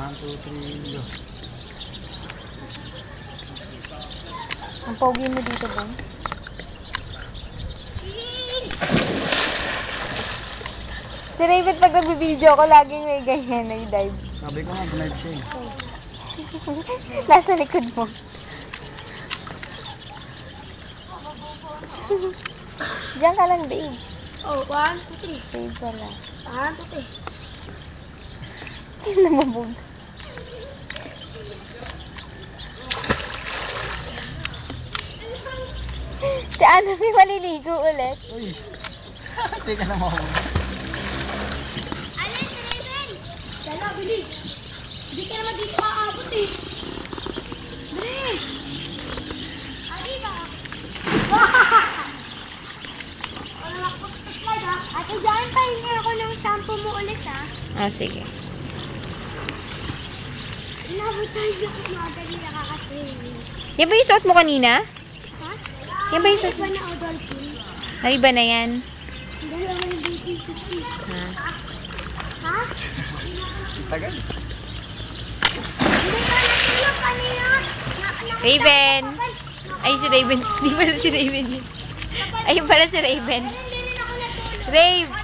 1, 2, 3, go. Ang pogi mo dito, Bong. Si Raven, pag nagbibideo ako, laging may ganyan, nag-dive. Sabi ko nga, dive siya eh. Nasa likod mo. Diyan ka lang, babe. Oh, 1, 2, 3. Babe pala. 1, 2, 3. Namabog. Si Ana may maliligo ulit. Uy! Teka na mo. Alin, Raven! Dala, bilis! Hindi ka naman dito aabot eh. Bilis! Ari ba? Wala na ako sa slide ha. Ate Jan, pahingi ako ng shampoo mo ulit ha. Ah, sige. Inabot tayo ako madali nakakatingin. Yan ba yung suot mo kanina? Ha? Yan ba yung suot Iba mo? na o dolphin? Ay, iba na yan. Dalawa yung baby suki. Ha? Ha? Tagal. Hindi ka natulog kanina. Raven! Ay, si Raven. Di pala si Raven yun. Ayun pala si Raven. Hindi rin ako natulog. Rave!